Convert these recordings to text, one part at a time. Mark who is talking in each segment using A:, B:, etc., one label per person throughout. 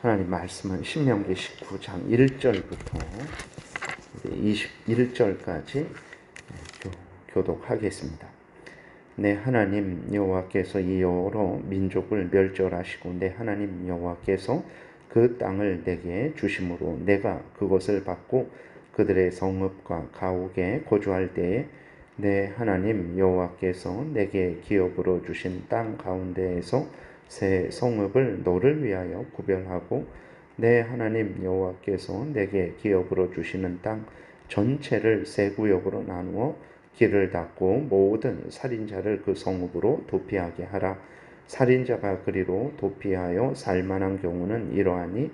A: 하나님 말씀은 신명기 19장 1절부터 21절까지 교독하겠습니다. 내 하나님 여호와께서 이 여러 민족을 멸절하시고 내 하나님 여호와께서 그 땅을 내게 주심으로 내가 그것을 받고 그들의 성읍과 가옥에 거주할 때에 내 하나님 여호와께서 내게 기업으로 주신 땅 가운데에서 새 성읍을 너를 위하여 구별하고 내 하나님 여호와께서 내게 기업으로 주시는 땅 전체를 세 구역으로 나누어 길을 닫고 모든 살인자를 그 성읍으로 도피하게 하라. 살인자가 그리로 도피하여 살만한 경우는 이러하니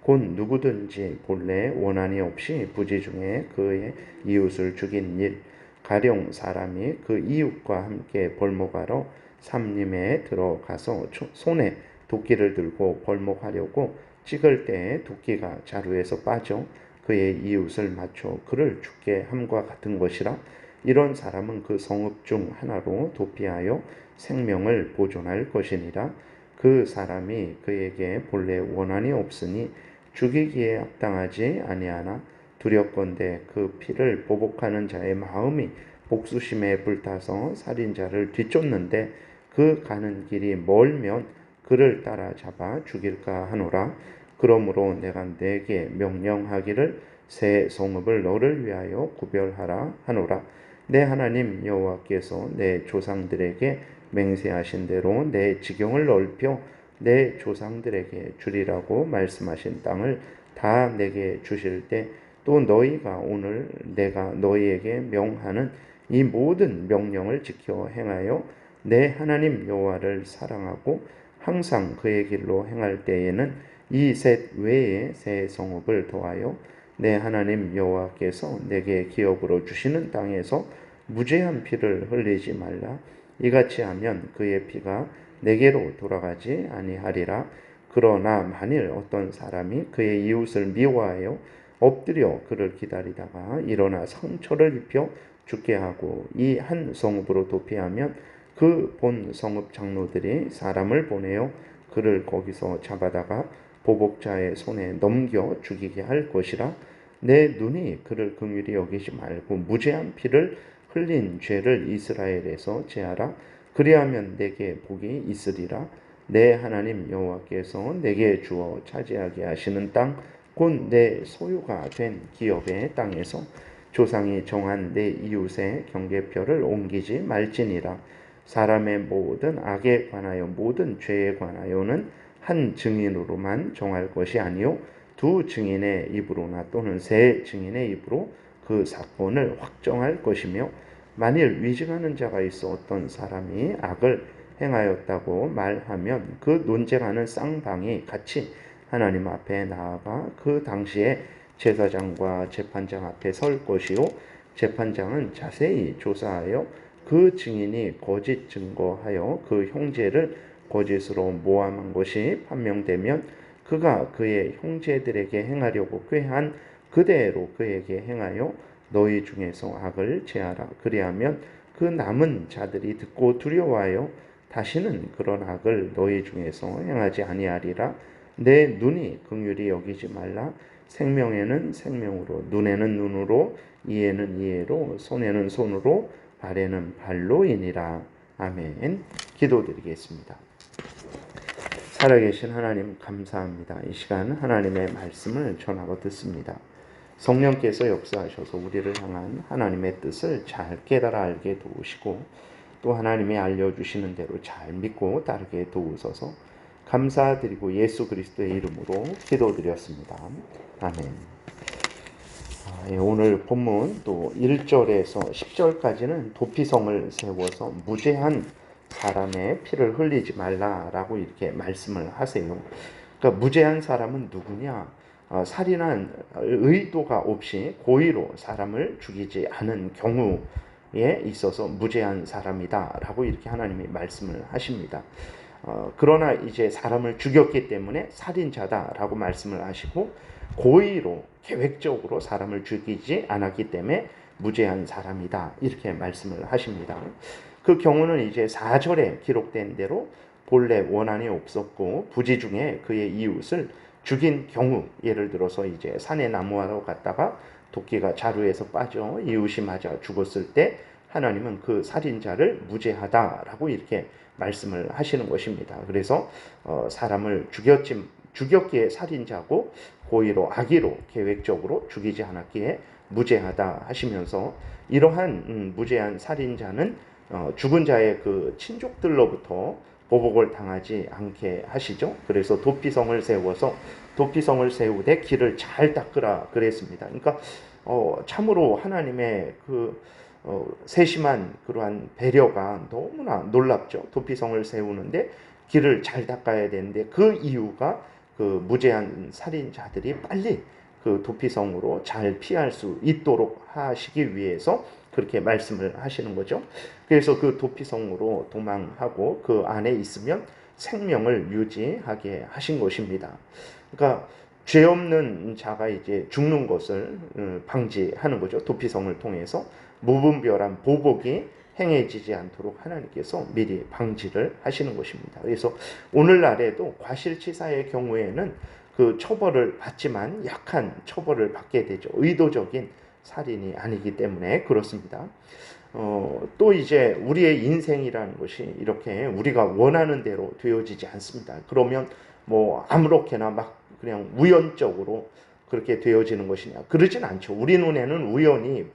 A: 곧 누구든지 본래 원한이 없이 부지 중에 그의 이웃을 죽인 일, 가령 사람이 그 이웃과 함께 벌목하러 삼림에 들어가서 손에 도끼를 들고 벌목하려고 찍을 때에 도끼가 자루에서 빠져 그의 이웃을 맞춰 그를 죽게 함과 같은 것이라. 이런 사람은 그 성읍 중 하나로 도피하여 생명을 보존할 것이니라. 그 사람이 그에게 본래 원한이 없으니 죽이기에 합당하지 아니하나 두렵건대 그 피를 보복하는 자의 마음이 복수심에 불타서 살인자를 뒤쫓는데 그 가는 길이 멀면 그를 따라잡아 죽일까 하노라. 그러므로 내가 내게 명령하기를 새 성읍을 너를 위하여 구별하라 하노라. 내 하나님 여호와께서 내 조상들에게 맹세하신 대로 내 지경을 넓혀 내 조상들에게 주리라고 말씀하신 땅을 다 내게 주실 때 또 너희가 오늘 내가 너희에게 명하는 이 모든 명령을 지켜 행하여 내 하나님 여호와를 사랑하고 항상 그의 길로 행할 때에는 이 셋 외에 새 성읍을 더하여 내 하나님 여호와께서 내게 기업으로 주시는 땅에서 무죄한 피를 흘리지 말라. 이같이 하면 그의 피가 내게로 돌아가지 아니하리라. 그러나 만일 어떤 사람이 그의 이웃을 미워하여 엎드려 그를 기다리다가 일어나 상처를 입혀 죽게 하고 이 한 성읍으로 도피하면 그 본 성읍 장로들이 사람을 보내어 그를 거기서 잡아다가 보복자의 손에 넘겨 죽이게 할 것이라. 내 눈이 그를 긍휼히 여기지 말고 무죄한 피를 흘린 죄를 이스라엘에서 제하라. 그리하면 내게 복이 있으리라. 내 하나님 여호와께서 내게 주어 차지하게 하시는 땅 곧 내 소유가 된 기업의 땅에서 조상이 정한 내 이웃의 경계표를 옮기지 말지니라. 사람의 모든 악에 관하여 모든 죄에 관하여는 한 증인으로만 정할 것이 아니요 두 증인의 입으로나 또는 세 증인의 입으로 그 사건을 확정할 것이며 만일 위증하는 자가 있어 어떤 사람이 악을 행하였다고 말하면 그 논쟁하는 쌍방이 같이 하나님 앞에 나아가 그 당시에 제사장과 재판장 앞에 설 것이요 재판장은 자세히 조사하여 그 증인이 거짓 증거하여 그 형제를 거짓으로 모함한 것이 판명되면 그가 그의 형제들에게 행하려고 꾀한 그대로 그에게 행하여 너희 중에서 악을 제하라. 그리하면 그 남은 자들이 듣고 두려워하여 다시는 그런 악을 너희 중에서 행하지 아니하리라. 내 눈이 긍휼히 여기지 말라. 생명에는 생명으로, 눈에는 눈으로, 이에는 이에로, 손에는 손으로, 발에는 발로이니라. 아멘. 기도드리겠습니다. 살아계신 하나님 감사합니다. 이 시간 하나님의 말씀을 전하고 듣습니다. 성령께서 역사하셔서 우리를 향한 하나님의 뜻을 잘 깨달아 알게 도우시고 또 하나님이 알려주시는 대로 잘 믿고 따르게 도우소서. 감사드리고 예수 그리스도의 이름으로 기도드렸습니다. 아멘. 오늘 본문 또 1절에서 10절까지는 도피성을 세워서 무죄한 사람의 피를 흘리지 말라라고 이렇게 말씀을 하세요. 그러니까 무죄한 사람은 누구냐? 살인한 의도가 없이 고의로 사람을 죽이지 않은 경우에 있어서 무죄한 사람이다라고 이렇게 하나님이 말씀을 하십니다. 그러나 이제 사람을 죽였기 때문에 살인자다라고 말씀을 하시고 고의로 계획적으로 사람을 죽이지 않았기 때문에 무죄한 사람이다 이렇게 말씀을 하십니다. 그 경우는 이제 4절에 기록된 대로 본래 원한이 없었고 부지 중에 그의 이웃을 죽인 경우, 예를 들어서 이제 산에 나무하러 갔다가 도끼가 자루에서 빠져 이웃이 맞아 죽었을 때 하나님은 그 살인자를 무죄하다라고 이렇게 말씀을 하시는 것입니다. 그래서 사람을 죽였기에 살인자고 고의로 악의로 계획적으로 죽이지 않았기에 무죄하다 하시면서 이러한 무죄한 살인자는 죽은 자의 그 친족들로부터 보복을 당하지 않게 하시죠. 그래서 도피성을 세우되 길을 잘 닦으라 그랬습니다. 그러니까 참으로 하나님의 그 세심한 그러한 배려가 너무나 놀랍죠. 도피성을 세우는데 길을 잘 닦아야 되는데 그 이유가 그 무죄한 살인자들이 빨리 그 도피성으로 잘 피할 수 있도록 하시기 위해서 그렇게 말씀을 하시는 거죠. 그래서 그 도피성으로 도망하고 그 안에 있으면 생명을 유지하게 하신 것입니다. 그러니까 죄 없는 자가 이제 죽는 것을 방지하는 거죠. 도피성을 통해서 무분별한 보복이 행해지지 않도록 하나님께서 미리 방지를 하시는 것입니다. 그래서 오늘날에도 과실치사의 경우에는 그 처벌을 받지만 약한 처벌을 받게 되죠. 의도적인 살인이 아니기 때문에 그렇습니다. 또 이제 우리의 인생이라는 것이 이렇게 우리가 원하는 대로 되어지지 않습니다. 그러면 뭐 아무렇게나 막 그냥 우연적으로 그렇게 되어지는 것이냐? 그러진 않죠. 우리 눈에는 우연히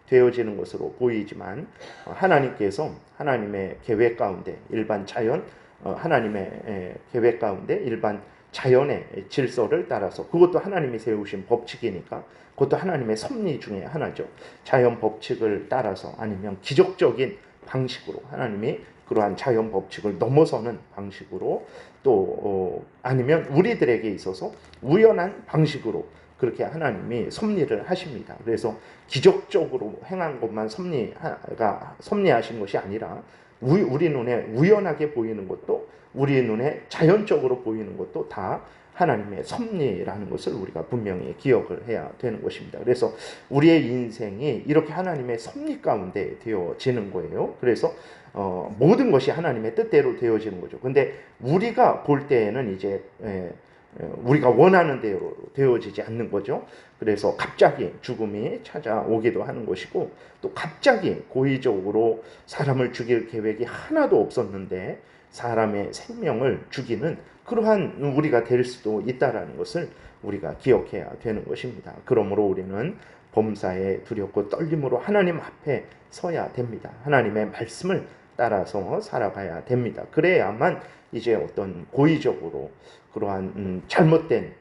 A: 되어지는 것으로 보이지만 하나님께서 하나님의 계획 가운데 일반 자연, 하나님의 계획 가운데 일반 자연의 질서를 따라서, 그것도 하나님이 세우신 법칙이니까 그것도 하나님의 섭리 중에 하나죠. 자연 법칙을 따라서 아니면 기적적인 방식으로 하나님이 그러한 자연 법칙을 넘어서는 방식으로 또 아니면 우리들에게 있어서 우연한 방식으로 그렇게 하나님이 섭리를 하십니다. 그래서 기적적으로 행한 것만 섭리하신 것이 아니라 우리 눈에 우연하게 보이는 것도 우리 눈에 자연적으로 보이는 것도 다 하나님의 섭리라는 것을 우리가 분명히 기억을 해야 되는 것입니다. 그래서 우리의 인생이 이렇게 하나님의 섭리 가운데 되어지는 거예요. 그래서 모든 것이 하나님의 뜻대로 되어지는 거죠. 근데 우리가 볼 때에는 이제 우리가 원하는 대로 되어지지 않는 거죠. 그래서 갑자기 죽음이 찾아오기도 하는 것이고, 또 갑자기 고의적으로 사람을 죽일 계획이 하나도 없었는데 사람의 생명을 죽이는 그러한 우리가 될 수도 있다라는 것을 우리가 기억해야 되는 것입니다. 그러므로 우리는 범사에 두렵고 떨림으로 하나님 앞에 서야 됩니다. 하나님의 말씀을 따라서 살아가야 됩니다. 그래야만 이제 어떤 고의적으로 그러한 잘못된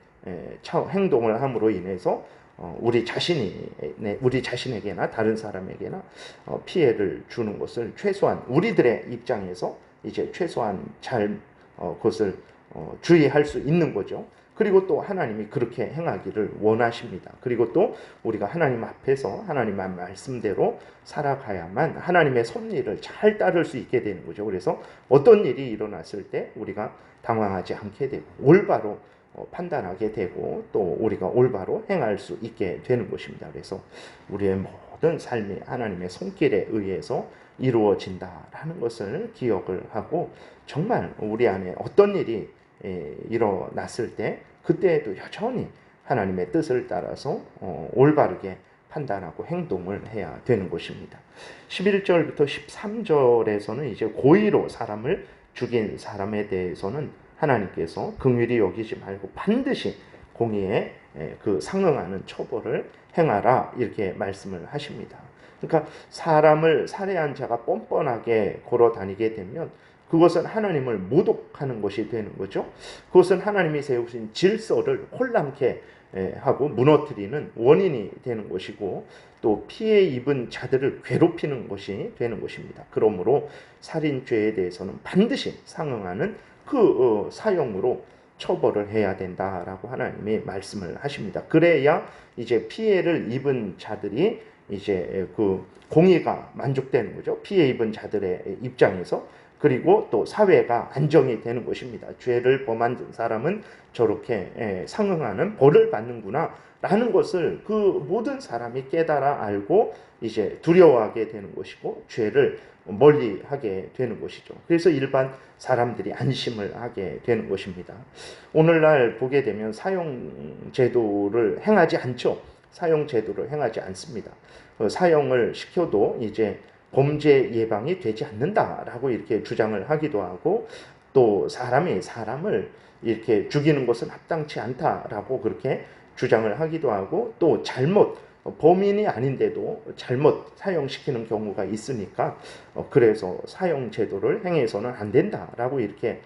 A: 행동을 함으로 인해서 우리 자신에게나 다른 사람에게나 피해를 주는 것을 최소한 우리들의 입장에서 이제 최소한 그것을 주의할 수 있는 거죠. 그리고 또 하나님이 그렇게 행하기를 원하십니다. 그리고 또 우리가 하나님 앞에서 하나님의 말씀대로 살아가야만 하나님의 섭리를 잘 따를 수 있게 되는 거죠. 그래서 어떤 일이 일어났을 때 우리가 당황하지 않게 되고 올바로 판단하게 되고 또 우리가 올바로 행할 수 있게 되는 것입니다. 그래서 우리의 모든 삶이 하나님의 손길에 의해서 이루어진다라는 것을 기억을 하고, 정말 우리 안에 어떤 일이 일어났을 때 그때에도 여전히 하나님의 뜻을 따라서 올바르게 판단하고 행동을 해야 되는 것입니다. 11절부터 13절에서는 이제 고의로 사람을 죽인 사람에 대해서는 하나님께서 긍휼히 여기지 말고 반드시 공의에 그 상응하는 처벌을 행하라 이렇게 말씀을 하십니다. 그러니까 사람을 살해한 자가 뻔뻔하게 걸어 다니게 되면 그것은 하나님을 모독하는 것이 되는 거죠. 그것은 하나님이 세우신 질서를 혼란케 하고 무너뜨리는 원인이 되는 것이고, 또 피해 입은 자들을 괴롭히는 것이 되는 것입니다. 그러므로 살인죄에 대해서는 반드시 상응하는 그 사형으로 처벌을 해야 된다라고 하나님이 말씀을 하십니다. 그래야 이제 피해를 입은 자들이 이제 그 공의가 만족되는 거죠. 피해 입은 자들의 입장에서 그리고 또 사회가 안정이 되는 것입니다. 죄를 범한 사람은 저렇게 상응하는 벌을 받는구나 라는 것을 그 모든 사람이 깨달아 알고 이제 두려워하게 되는 것이고 죄를 멀리하게 되는 것이죠. 그래서 일반 사람들이 안심을 하게 되는 것입니다. 오늘날 보게 되면 사형제도를 행하지 않죠. 사형제도를 행하지 않습니다. 사형을 시켜도 이제 범죄 예방이 되지 않는다라고 이렇게 주장을 하기도 하고, 또 사람이 사람을 이렇게 죽이는 것은 합당치 않다라고 그렇게 주장을 하기도 하고, 또 잘못 범인이 아닌데도 잘못 사형시키는 경우가 있으니까 그래서 사형 제도를 행해서는 안 된다라고 이렇게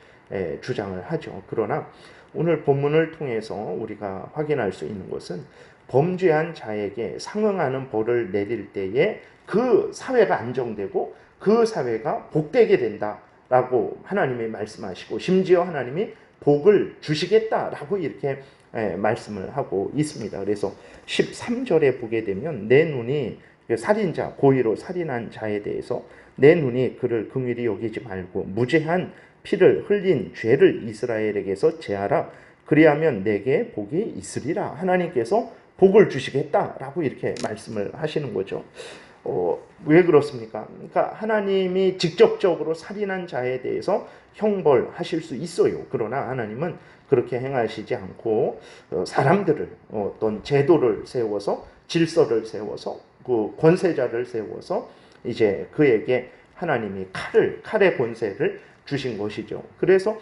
A: 주장을 하죠. 그러나 오늘 본문을 통해서 우리가 확인할 수 있는 것은 범죄한 자에게 상응하는 벌을 내릴 때에 그 사회가 안정되고 그 사회가 복되게 된다라고 하나님이 말씀하시고, 심지어 하나님이 복을 주시겠다라고 이렇게 말씀을 하고 있습니다. 그래서 13절에 보게 되면 내 눈이 살인자, 고의로 살인한 자에 대해서 내 눈이 그를 긍휼히 여기지 말고 무죄한 피를 흘린 죄를 이스라엘에게서 제하라. 그리하면 내게 복이 있으리라. 하나님께서 복을 주시겠다라고 이렇게 말씀을 하시는 거죠. 왜 그렇습니까? 그러니까 하나님이 직접적으로 살인한 자에 대해서 형벌하실 수 있어요. 그러나 하나님은 그렇게 행하시지 않고 사람들을 어떤 제도를 세워서, 질서를 세워서, 그 권세자를 세워서 이제 그에게 하나님이 칼의 권세를 주신 것이죠. 그래서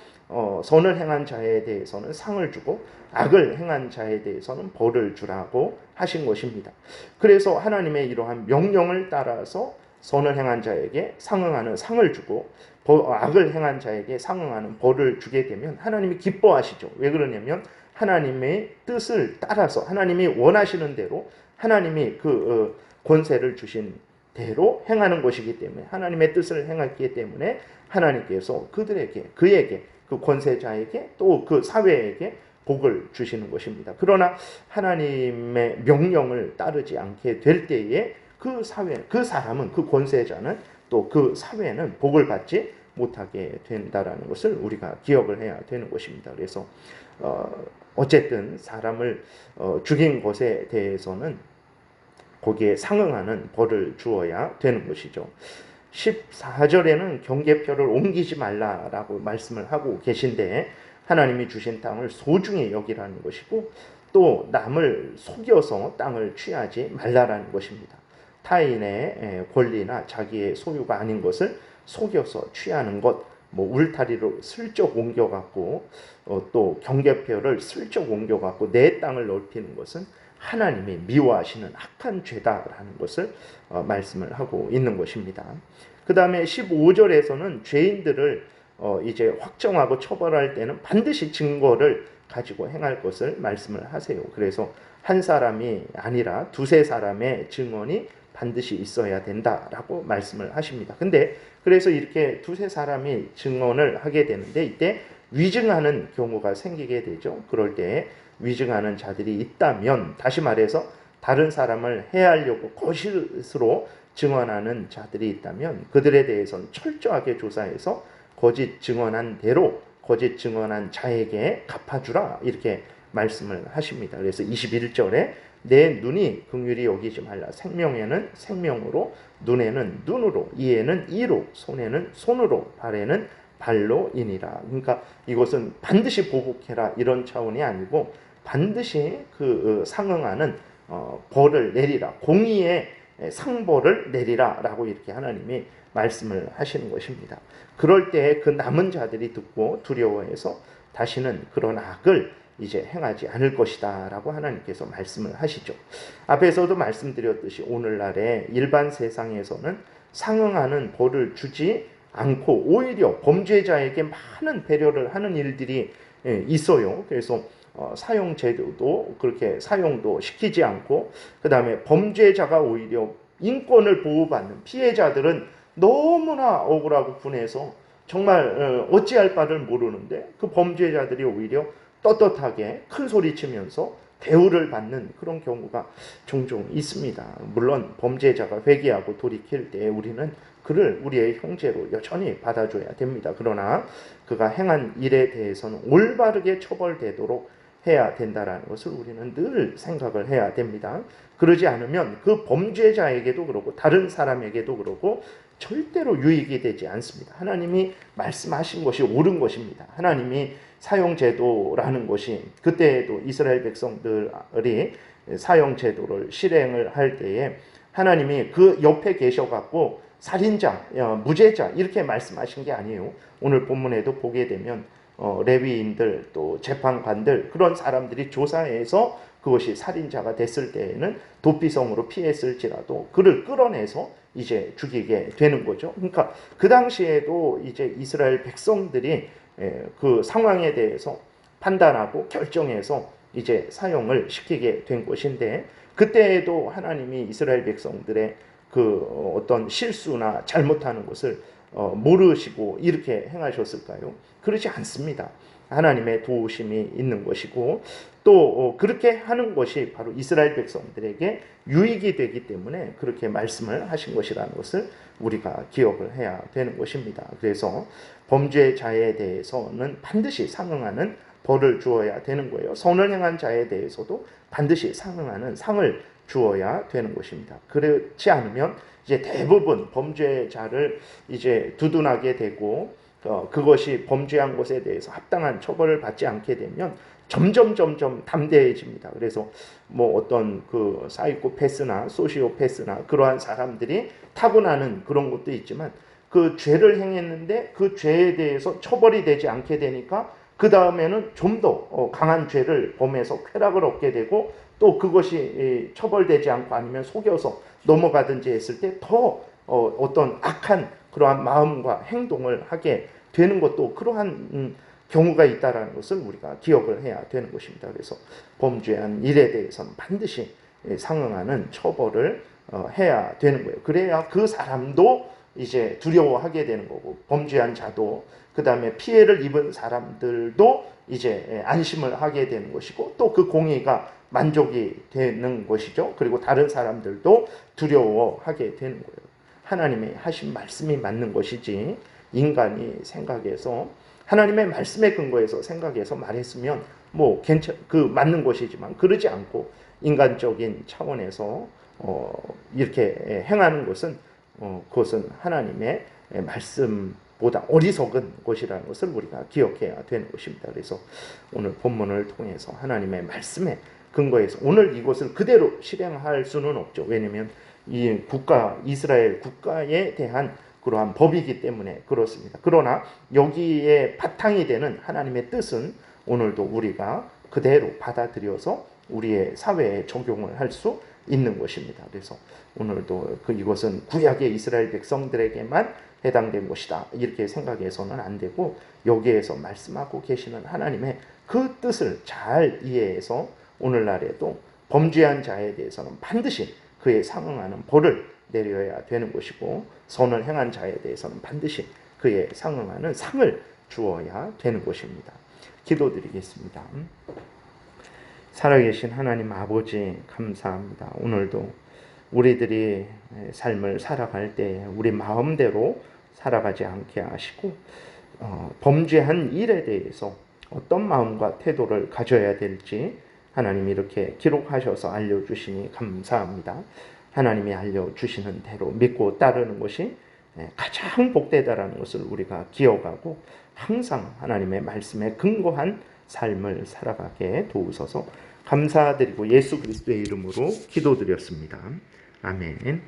A: 선을 행한 자에 대해서는 상을 주고 악을 행한 자에 대해서는 벌을 주라고 하신 것입니다. 그래서 하나님의 이러한 명령을 따라서 선을 행한 자에게 상응하는 상을 주고 악을 행한 자에게 상응하는 벌을 주게 되면 하나님이 기뻐하시죠. 왜 그러냐면 하나님의 뜻을 따라서 하나님이 원하시는 대로 하나님이 그 권세를 주신 대로 행하는 것이기 때문에, 하나님의 뜻을 행했기 때문에 하나님께서 그에게 그 권세자에게 또 그 사회에게 복을 주시는 것입니다. 그러나 하나님의 명령을 따르지 않게 될 때에 그 사람은, 그 권세자는 또 그 사회는 복을 받지 못하게 된다라는 것을 우리가 기억을 해야 되는 것입니다. 그래서 어쨌든 사람을 죽인 것에 대해서는 거기에 상응하는 벌을 주어야 되는 것이죠. 14절에는 경계표를 옮기지 말라라고 말씀을 하고 계신데, 하나님이 주신 땅을 소중히 여기라는 것이고, 또 남을 속여서 땅을 취하지 말라라는 것입니다. 타인의 권리나 자기의 소유가 아닌 것을 속여서 취하는 것, 울타리로 슬쩍 옮겨갖고 또 경계표를 슬쩍 옮겨갖고 내 땅을 넓히는 것은 하나님이 미워하시는 악한 죄다라는 것을 말씀을 하고 있는 것입니다. 그 다음에 15절에서는 죄인들을 이제 확정하고 처벌할 때는 반드시 증거를 가지고 행할 것을 말씀을 하세요. 그래서 한 사람이 아니라 두세 사람의 증언이 반드시 있어야 된다라고 말씀을 하십니다. 근데 그래서 이렇게 두세 사람이 증언을 하게 되는데, 이때 위증하는 경우가 생기게 되죠. 그럴 때 위증하는 자들이 있다면, 다시 말해서 다른 사람을 해하려고 거짓으로 증언하는 자들이 있다면 그들에 대해서는 철저하게 조사해서 거짓 증언한 대로 거짓 증언한 자에게 갚아주라 이렇게 말씀을 하십니다. 그래서 21절에 내 눈이 긍휼히 여기지 말라. 생명에는 생명으로, 눈에는 눈으로, 이에는 이로, 손에는 손으로, 발에는 발로이니라. 그러니까 이것은 반드시 보복해라 이런 차원이 아니고 반드시 그 상응하는 벌을 내리라, 공의의 상벌을 내리라라고 이렇게 하나님이 말씀을 하시는 것입니다. 그럴 때 그 남은 자들이 듣고 두려워해서 다시는 그런 악을 이제 행하지 않을 것이다 라고 하나님께서 말씀을 하시죠. 앞에서도 말씀드렸듯이 오늘날의 일반 세상에서는 상응하는 벌을 주지 않고 오히려 범죄자에게 많은 배려를 하는 일들이 있어요. 그래서 사형제도도 그렇게 사용도 시키지 않고, 그 다음에 범죄자가 오히려 인권을 보호받는 피해자들은 너무나 억울하고 분해서 정말 어찌할 바를 모르는데 그 범죄자들이 오히려 떳떳하게 큰 소리 치면서 대우를 받는 그런 경우가 종종 있습니다. 물론 범죄자가 회개하고 돌이킬 때 우리는 그를 우리의 형제로 여전히 받아줘야 됩니다. 그러나 그가 행한 일에 대해서는 올바르게 처벌되도록 해야 된다라는 것을 우리는 늘 생각을 해야 됩니다. 그러지 않으면 그 범죄자에게도 그렇고 다른 사람에게도 그렇고 절대로 유익이 되지 않습니다. 하나님이 말씀하신 것이 옳은 것입니다. 하나님이 사형제도라는 것이 그때에도 이스라엘 백성들이 사형제도를 실행을 할 때에 하나님이 그 옆에 계셔갖고 살인자, 무죄자 이렇게 말씀하신 게 아니에요. 오늘 본문에도 보게 되면 레위인들 또 재판관들 그런 사람들이 조사해서 그것이 살인자가 됐을 때에는 도피성으로 피했을지라도 그를 끌어내서 이제 죽이게 되는 거죠. 그러니까 그 당시에도 이제 이스라엘 백성들이 그 상황에 대해서 판단하고 결정해서 이제 사용을 시키게 된 것인데 그때에도 하나님이 이스라엘 백성들의 그 어떤 실수나 잘못하는 것을 모르시고 이렇게 행하셨을까요? 그렇지 않습니다. 하나님의 도우심이 있는 것이고 또 그렇게 하는 것이 바로 이스라엘 백성들에게 유익이 되기 때문에 그렇게 말씀을 하신 것이라는 것을 우리가 기억을 해야 되는 것입니다. 그래서 범죄자에 대해서는 반드시 상응하는 벌을 주어야 되는 거예요. 선을 행한 자에 대해서도 반드시 상응하는 상을 주어야 되는 것입니다. 그렇지 않으면 이제 대부분 범죄자를 이제 두둔하게 되고 그것이 범죄한 것에 대해서 합당한 처벌을 받지 않게 되면 점점 담대해집니다. 그래서 뭐 어떤 그 사이코패스나 소시오패스나 그러한 사람들이 타고나는 그런 것도 있지만 그 죄를 행했는데 그 죄에 대해서 처벌이 되지 않게 되니까 그 다음에는 좀 더 강한 죄를 범해서 쾌락을 얻게 되고 또 그것이 처벌되지 않고 아니면 속여서 넘어가든지 했을 때 더 어떤 악한 그러한 마음과 행동을 하게 되는 것도 그러한 경우가 있다는 것을 우리가 기억을 해야 되는 것입니다. 그래서 범죄한 일에 대해서는 반드시 상응하는 처벌을 해야 되는 거예요. 그래야 그 사람도 이제 두려워하게 되는 거고 범죄한 자도 그 다음에 피해를 입은 사람들도 이제 안심을 하게 되는 것이고 또 그 공의가 만족이 되는 것이죠. 그리고 다른 사람들도 두려워하게 되는 거예요. 하나님의 하신 말씀이 맞는 것이지 인간이 생각해서 하나님의 말씀에 근거해서 생각해서 말했으면 뭐 그 맞는 것이지만 그러지 않고 인간적인 차원에서 이렇게 행하는 것은 그것은 하나님의 말씀보다 어리석은 것이라는 것을 우리가 기억해야 되는 것입니다. 그래서 오늘 본문을 통해서 하나님의 말씀에 근거해서 오늘 이것을 그대로 실행할 수는 없죠. 왜냐하면 이 이스라엘 국가에 대한 그러한 법이기 때문에 그렇습니다. 그러나 여기에 바탕이 되는 하나님의 뜻은 오늘도 우리가 그대로 받아들여서 우리의 사회에 적용을 할 수 있는 것입니다. 그래서 오늘도 이것은 구약의 이스라엘 백성들에게만 해당된 것이다 이렇게 생각해서는 안 되고 여기에서 말씀하고 계시는 하나님의 그 뜻을 잘 이해해서 오늘날에도 범죄한 자에 대해서는 반드시 그에 상응하는 벌을 내려야 되는 것이고 선을 행한 자에 대해서는 반드시 그에 상응하는 상을 주어야 되는 것입니다. 기도드리겠습니다. 살아계신 하나님 아버지 감사합니다. 오늘도 우리들이 삶을 살아갈 때 우리 마음대로 살아가지 않게 하시고 범죄한 일에 대해서 어떤 마음과 태도를 가져야 될지 하나님 이렇게 기록하셔서 알려주시니 감사합니다. 하나님이 알려주시는 대로 믿고 따르는 것이 가장 복되다라는 것을 우리가 기억하고 항상 하나님의 말씀에 근거한 삶을 살아가게 도우소서. 감사드리고 예수 그리스도의 이름으로 기도드렸습니다. 아멘.